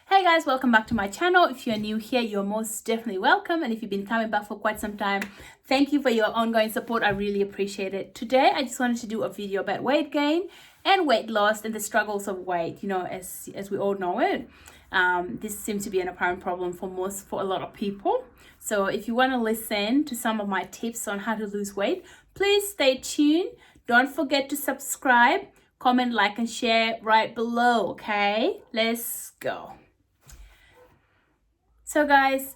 Hey guys, welcome back to my channel. If you're new here, you're most definitely welcome. And if you've been coming back for quite some time, thank you for your ongoing support. I really appreciate it. Today, I just wanted to do a video about weight gain and weight loss and the struggles of weight, as we all know it. This seems to be an apparent problem for a lot of people. So if you want to listen to some of my tips on how to lose weight, please stay tuned. Don't forget to subscribe, comment, like, and share right below, okay? Let's go. So guys,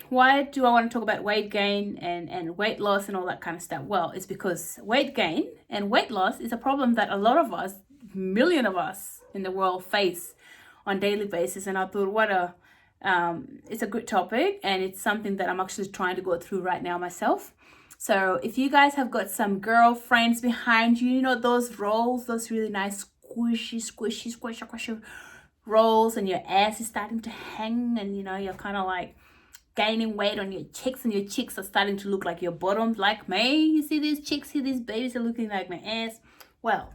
why do I want to talk about weight gain and weight loss and all that kind of stuff? Well, it's because weight gain and weight loss is a problem that a lot of us, million of us in the world face on daily basis. And I thought, it's a good topic, and it's something that I'm actually trying to go through right now myself. So if you guys have got some girlfriends behind you, those rolls, those really nice squishy rolls, and your ass is starting to hang, and you're kind of like gaining weight on your cheeks, and your cheeks are starting to look like your bottoms, like me. You see these chicks here, these babies are looking like my ass. Well,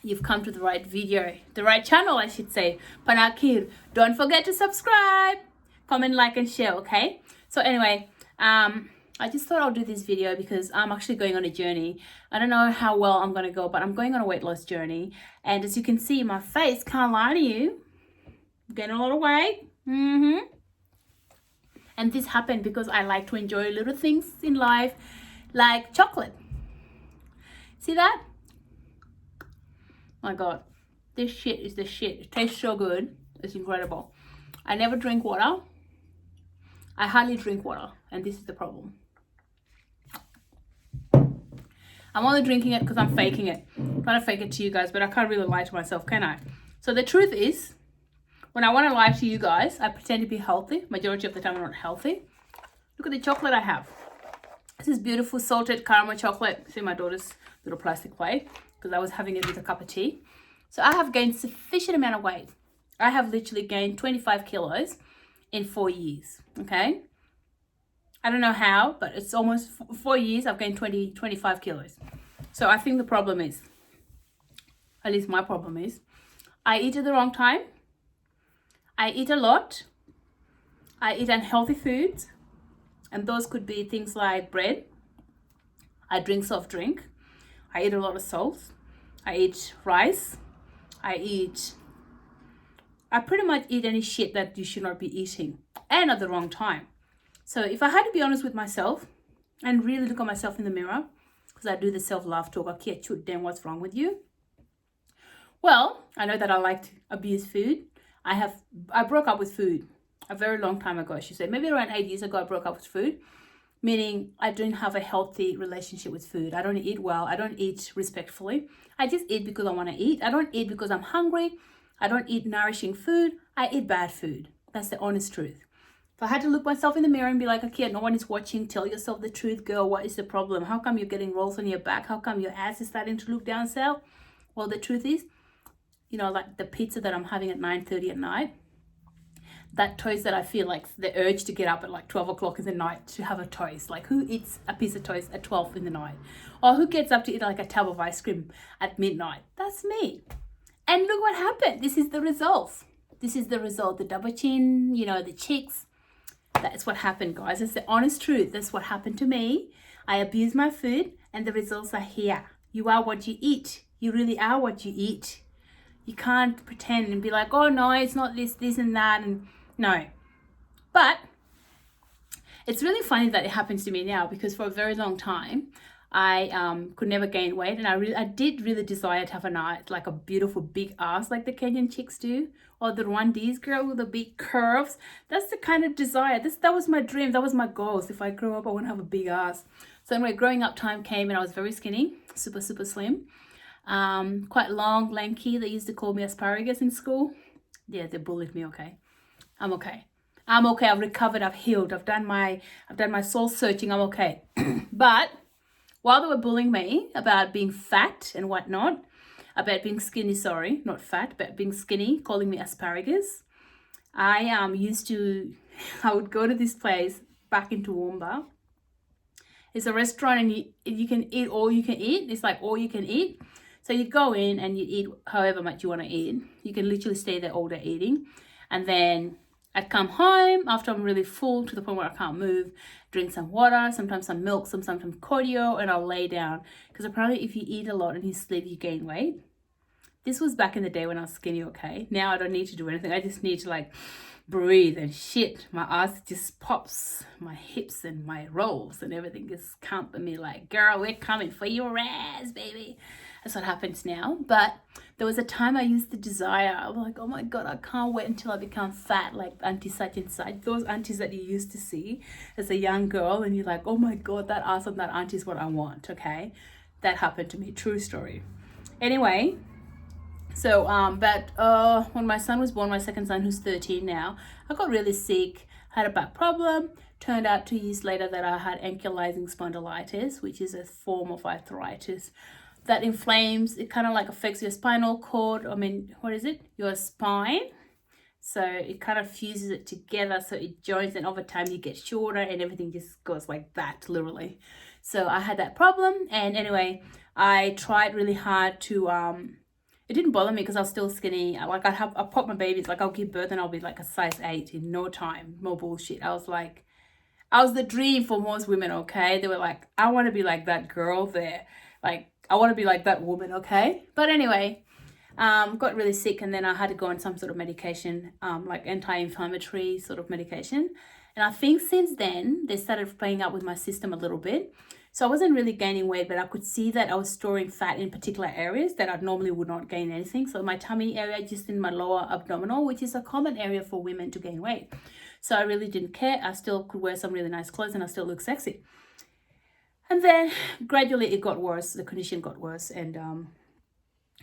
you've come to the right video, the right channel, I should say. Panakir, don't forget to subscribe, comment, like, and share, okay? So anyway, I just thought I'll do this video because I'm actually going on a journey. I don't know how well I'm going to go, but I'm going on a weight loss journey. And as you can see, my face, can't lie to you, I'm getting a lot of weight. And this happened because I like to enjoy little things in life, like chocolate. See that? My God, this shit is the shit. It tastes so good. It's incredible. I never drink water. I hardly drink water, and this is the problem. I'm only drinking it because I'm faking it. I'm trying to fake it to you guys, but I can't really lie to myself, can I? So the truth is, when I want to lie to you guys, I pretend to be healthy. Majority of the time, I'm not healthy. Look at the chocolate I have. This is beautiful salted caramel chocolate. See my daughter's little plastic plate, because I was having it with a cup of tea. So I have gained sufficient amount of weight. I have literally gained 25 kilos in 4 years, okay? I don't know how, but it's almost 4 years I've gained 25 kilos. So I think the problem is, at least my problem is, I eat at the wrong time. I eat a lot. I eat unhealthy foods. And those could be things like bread. I drink soft drink. I eat a lot of salt. I eat rice. I pretty much eat any shit that you should not be eating, and at the wrong time. So if I had to be honest with myself and really look at myself in the mirror, because I do the self-love talk, I can't shoot damn what's wrong with you. Well, I know that I like to abuse food. I broke up with food a very long time ago, I should say. Maybe around 8 years ago, I broke up with food, meaning I don't have a healthy relationship with food. I don't eat well. I don't eat respectfully. I just eat because I want to eat. I don't eat because I'm hungry. I don't eat nourishing food. I eat bad food. That's the honest truth. If I had to look myself in the mirror and be like, okay, no one is watching, tell yourself the truth, girl, what is the problem? How come you're getting rolls on your back? How come your ass is starting to look down south? Well, the truth is, like the pizza that I'm having at 9:30 at night, that toast that I feel like the urge to get up at like 12 o'clock in the night to have a toast. Like, who eats a piece of toast at 12 in the night? Or who gets up to eat like a tub of ice cream at midnight? That's me. And look what happened. This is the results. This is the result. The double chin, the cheeks. That's what happened, guys. It's the honest truth. That's what happened to me. I abused my food, and the results are here. You are what you eat. You really are what you eat. You can't pretend and be like, oh no, it's not this and that, and no. But it's really funny that it happens to me now, because for a very long time, I could never gain weight, and I did really desire to have like a beautiful big ass like the Kenyan chicks do, or the Rwandese girl with the big curves. That's the kind of desire. That was my dream. That was my goals. If I grow up, I want to have a big ass. So anyway, growing up time came, and I was very skinny, super slim, quite long, lanky. They used to call me asparagus in school. Yeah, they bullied me. Okay, I'm okay. I've recovered. I've healed. I've done my soul searching. I'm okay. But while they were bullying me about being fat and whatnot, about being skinny, sorry, not fat, but being skinny, calling me asparagus, I would go to this place back in Toowoomba. It's a restaurant, and you can eat all you can eat. It's like all you can eat. So you'd go in and you eat however much you want to eat. You can literally stay there all day eating. And then I'd come home after I'm really full to the point where I can't move, drink some water, sometimes some milk, sometimes cardio, and I'll lay down. Because apparently if you eat a lot and you sleep, you gain weight. This was back in the day when I was skinny, okay? Now I don't need to do anything. I just need to like breathe and shit. My ass just pops, my hips and my rolls and everything just come at me like, girl, we're coming for your ass, baby. That's what happens now. But there was a time I used to desire. I was like, oh my God, I can't wait until I become fat like auntie such and such. Those aunties that you used to see as a young girl and you're like, oh my God, that ass on that auntie is what I want, okay? That happened to me, true story. Anyway, so when my son was born, my second son who's 13 now, I got really sick, had a back problem. Turned out 2 years later that I had ankylosing spondylitis, which is a form of arthritis that inflames, it kind of like affects your spinal cord, your spine. So it kind of fuses it together, so it joins, and over time you get shorter and everything just goes like that, literally. So I had that problem, and anyway, I tried really hard to, it didn't bother me because I was still skinny. Like I pop my babies, like I'll give birth and I'll be like a size 8 in no time, no bullshit. I was the dream for most women, okay? They were like, I want to be like that girl there. Like, I want to be like that woman, okay? But anyway, got really sick and then I had to go on some sort of medication, like anti-inflammatory sort of medication. And I think since then, they started playing up with my system a little bit. So I wasn't really gaining weight, but I could see that I was storing fat in particular areas that I normally would not gain anything. So my tummy area, just in my lower abdominal, which is a common area for women to gain weight. So I really didn't care. I still could wear some really nice clothes and I still look sexy. And then gradually it got worse. The condition got worse. And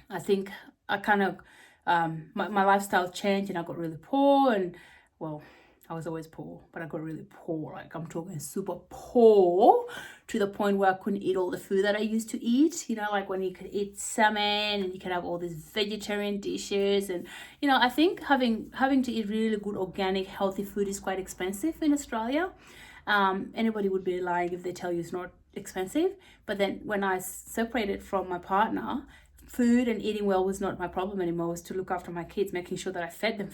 I think I kind of, my lifestyle changed and I got really poor. And well, I was always poor, but I got really poor. Like I'm talking super poor to the point where I couldn't eat all the food that I used to eat. You know, like when you could eat salmon and you could have all these vegetarian dishes. And, you know, I think having to eat really good organic, healthy food is quite expensive in Australia. Anybody would be lying if they tell you it's not expensive. But then when I separated from my partner, food and eating well was not my problem anymore. It was to look after my kids, making sure that I fed them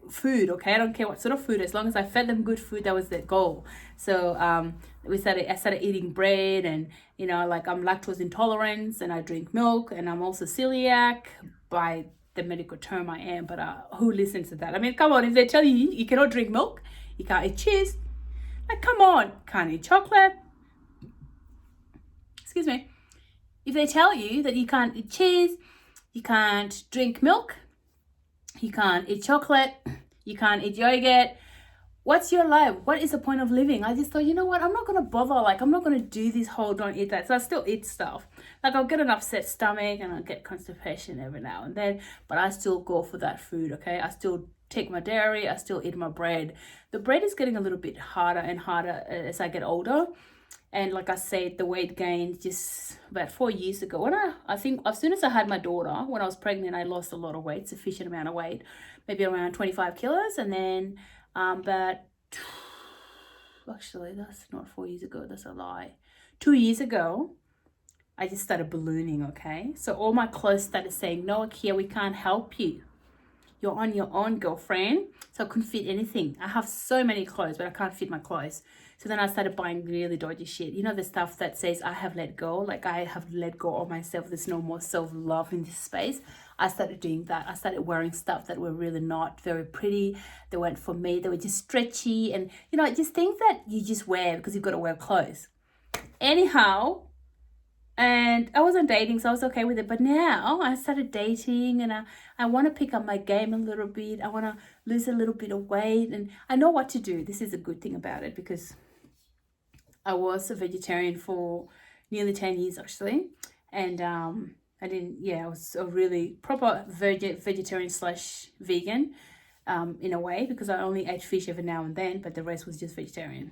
food, okay? I don't care what sort of food, as long as I fed them good food, that was the goal. So I started eating bread, and you know, like I'm lactose intolerant and I drink milk, and I'm also celiac by the medical term. I am, but who listens to that? I mean, come on, if they tell you you cannot drink milk, you can't eat cheese, like come on, can't eat chocolate, excuse me, if they tell you that you can't eat cheese, you can't drink milk, you can't eat chocolate, you can't eat yogurt, what's your life? What is the point of living? I just thought, you know what, I'm not going to bother. Like, I'm not going to do this whole don't eat that. So I still eat stuff. Like, I'll get an upset stomach and I'll get constipation every now and then, but I still go for that food, okay? I still take my dairy. I still eat my bread. The bread is getting a little bit harder and harder as I get older. And like I said, the weight gain just about 4 years ago. When I think as soon as I had my daughter, when I was pregnant, I lost a lot of weight, sufficient amount of weight, maybe around 25 kilos. And then actually, that's not 4 years ago. That's a lie. 2 years ago, I just started ballooning, okay? So all my clothes started saying, no, Akia, we can't help you. You're on your own, girlfriend. So I couldn't fit anything. I have so many clothes, but I can't fit my clothes. So then I started buying really dodgy shit. You know, the stuff that says I have let go, like I have let go of myself. There's no more self-love in this space. I started doing that. I started wearing stuff that were really not very pretty. They weren't for me. They were just stretchy. And, you know, just things that you just wear because you've got to wear clothes. Anyhow, and I wasn't dating, so I was okay with it. But now I started dating and I want to pick up my game a little bit. I want to lose a little bit of weight. And I know what to do. This is a good thing about it because I was a vegetarian for nearly 10 years, actually. And I was a really proper vegetarian / vegan in a way, because I only ate fish every now and then, but the rest was just vegetarian.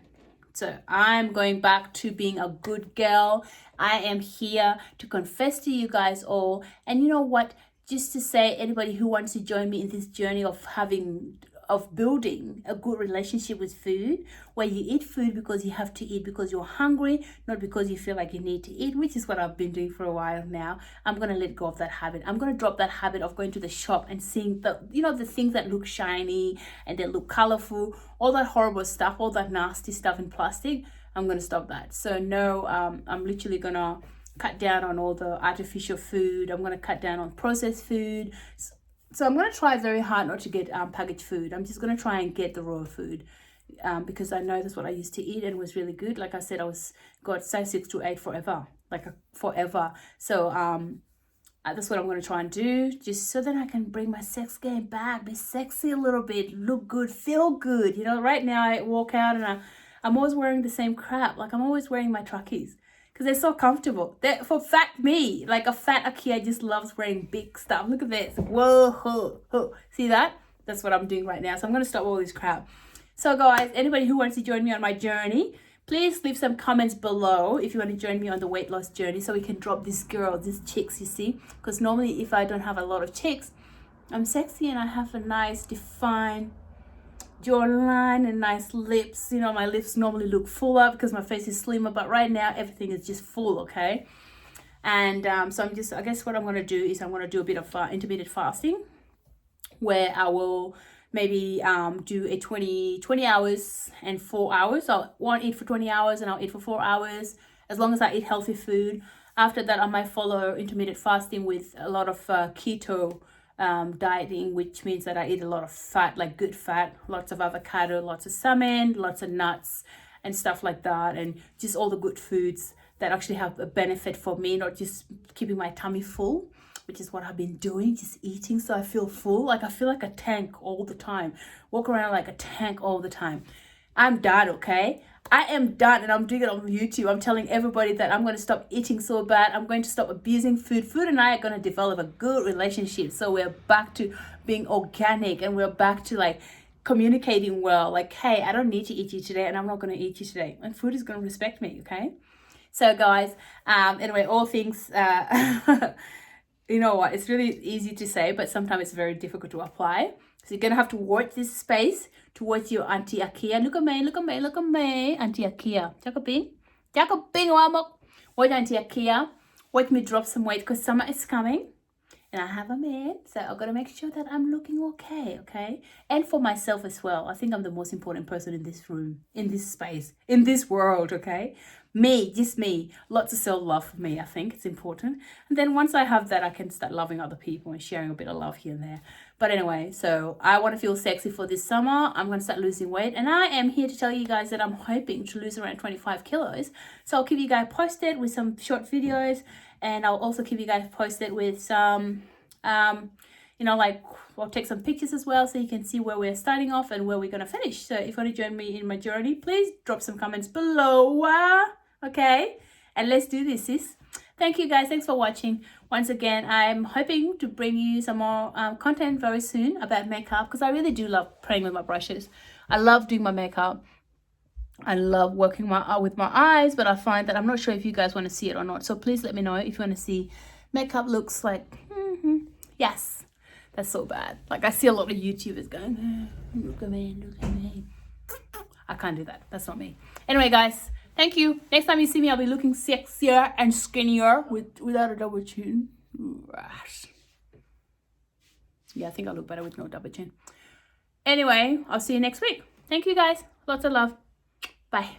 So I'm going back to being a good girl. I am here to confess to you guys all. And you know what? Just to say, anybody who wants to join me in this journey of having of building a good relationship with food, where you eat food because you have to eat because you're hungry, not because you feel like you need to eat, which is what I've been doing for a while now. I'm going to let go of that habit. I'm going to drop that habit of going to the shop and seeing the things that look shiny and they look colorful, all that horrible stuff, all that nasty stuff in plastic. I'm going to stop that. So no, I'm literally going to cut down on all the artificial food. I'm going to cut down on processed food. So I'm going to try very hard not to get packaged food. I'm just going to try and get the raw food because I know that's what I used to eat and it was really good. Like I said, got size 6 to 8 forever, forever. So that's what I'm going to try and do, just so that I can bring my sex game back, be sexy a little bit, look good, feel good. Right now I walk out and I'm always wearing the same crap. Like I'm always wearing my truckies, because they're so comfortable. For fat me, like a fat Akia just loves wearing big stuff. Look at this. Whoa. See that? That's what I'm doing right now. So I'm going to stop all this crap. So guys, anybody who wants to join me on my journey, please leave some comments below if you want to join me on the weight loss journey, so we can drop these chicks, you see. Because normally if I don't have a lot of chicks, I'm sexy and I have a nice defined jawline and nice lips. My lips normally look fuller because my face is slimmer, but right now everything is just full, okay? And so I guess what I'm going to do is I'm going to do a bit of intermittent fasting, where I will maybe do a 20 hours and 4 hours. I won't eat for 20 hours and I'll eat for 4 hours, as long as I eat healthy food. After that, I might follow intermittent fasting with a lot of keto dieting, which means that I eat a lot of fat, like good fat, lots of avocado, lots of salmon, lots of nuts and stuff like that, and just all the good foods that actually have a benefit for me, not just keeping my tummy full, which is what I've been doing, just eating so I feel full. Like I feel like a tank all the time, walk around like a tank all the time. I'm done, okay? I am done, and I'm doing it on YouTube. I'm telling everybody that I'm going to stop eating so bad. I'm going to stop abusing food. Food and I are going to develop a good relationship. So we're back to being organic, and we're back to like communicating well. Like, hey, I don't need to eat you today, and I'm not going to eat you today. And food is going to respect me, okay? So guys, anyway, all things, you know what? It's really easy to say, but sometimes it's very difficult to apply. So you're going to have to watch this space towards your Auntie Akia. Look at me, Auntie Akia. Jakobing, Wamok. Watch Auntie Akia. Watch me drop some weight, because summer is coming. And I have a man, so I've got to make sure that I'm looking okay? And for myself as well. I think I'm the most important person in this room, in this space, in this world, okay? Me, just me. Lots of self-love for me, I think. It's important. And then once I have that, I can start loving other people and sharing a bit of love here and there. But anyway, so I want to feel sexy for this summer. I'm going to start losing weight. And I am here to tell you guys that I'm hoping to lose around 25 kilos. So I'll keep you guys posted with some short videos. And I'll also keep you guys posted with some, I'll take some pictures as well, so you can see where we're starting off and where we're going to finish. So if you want to join me in my journey, please drop some comments below. Okay? And let's do this, sis. Thank you guys. Thanks for watching. Once again, I'm hoping to bring you some more content very soon about makeup, because I really do love playing with my brushes. I love doing my makeup. I love working with my eyes, but I find that I'm not sure if you guys want to see it or not. So please let me know if you want to see makeup looks like, yes, that's so bad. Like I see a lot of YouTubers going, look at me. I can't do that. That's not me. Anyway, guys, thank you. Next time you see me, I'll be looking sexier and skinnier without a double chin. Yeah, I think I'll look better with no double chin. Anyway, I'll see you next week. Thank you, guys. Lots of love. Bye.